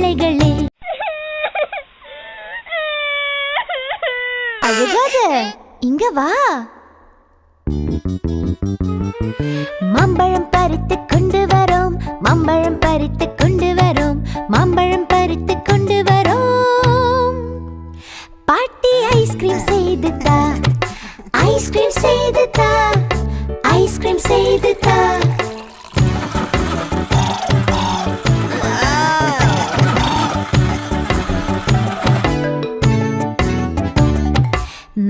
பிள்ளைகளே. அழுகாத, இங்க வா. மாம்பழம் பறித்து கொண்டு வரோம், மாம்பழம் பறித்து கொண்டு வரோம், மாம்பழம் பறித்து கொண்டு வரோம். பாட்டி ஐஸ்கிரீம் செய்து தா, ஐஸ்கிரீம் செய்து தா, ஐஸ்கிரீம் செய்து தா.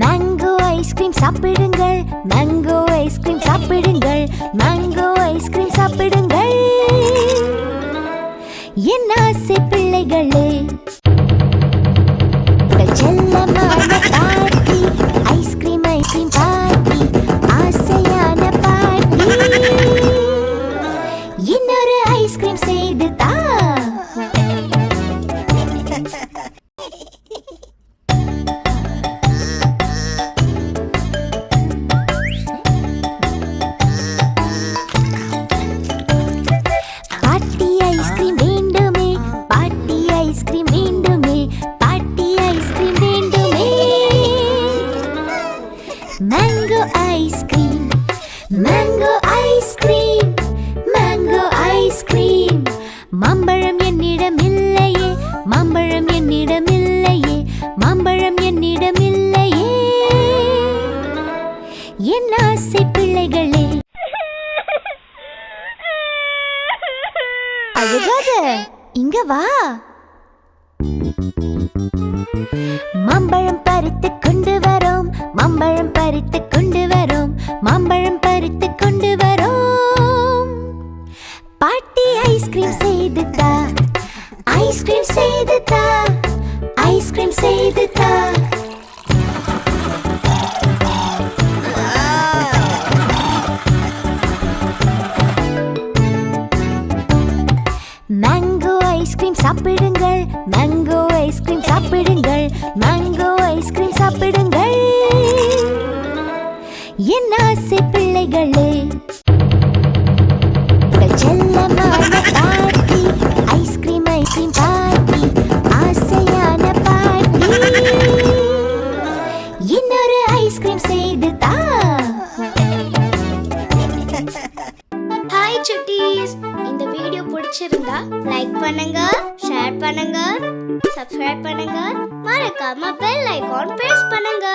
மேங்கோ ஐஸ்கிரீம் சாப்பிடுங்கள், மேங்கோ ஐஸ்கிரீம் சாப்பிடுங்கள், மேங்கோ ஐஸ்கிரீம் சாப்பிடுங்கள். என் ஆசை பிள்ளைகளே, செல்லமான பாட்டி, ஐஸ்கிரீம் ஐஸ்கிரீம் பாட்டி, ஆசையான பாட்டி. இன்னொரு ஐஸ்கிரீம் செய்து தா. Mango ice cream, mango ice cream, mango ice cream. மாம்பழம் என்னிடம் இல்லையே, மாம்பழம் என்னிடம் இல்லையே, மாம்பழம் என்னிடம் இல்லையே. என் ஆசை பிள்ளைகளே. அழுகாத, இங்க வா. மாம்பழம் பறித்து கொண்டு வரோம், மாம்பழம் பறித்து கொண்டு வரோம், மாம்பழம் பறித்து கொண்டு வரோம். பாட்டி ஐஸ்கிரீம் செய்து தா, ஐஸ்கிரீம் செய்து தா, ஐஸ்கிரீம் செய்து தா. மேங்கோ ஐஸ்கிரீம் சாப்பிடுங்கள், மேங்கோ ஐஸ்கிரீம் சாப்பிடுங்கள், மேங்கோ ஐஸ்கிரீம் சாப்பிடுங்கள். என் ஆசை பிள்ளைகளே, செல்லமான பாட்டி, ஐஸ்கிரீம் ஐஸ்கிரீம் பாட்டி, ஆசையான பாட்டி. இன்னொரு ஐஸ்கிரீம் செய்து தா. ஹாய் சுட்டீஸ், இந்த வீடியோ பிடிச்சிருந்தா லைக் பண்ணுங்க, ஷேர் பண்ணுங்க, சப்ஸ்கிரைப் பண்ணுங்க, மறக்காம பெல் ஐகான் பிரஸ் பண்ணுங்க.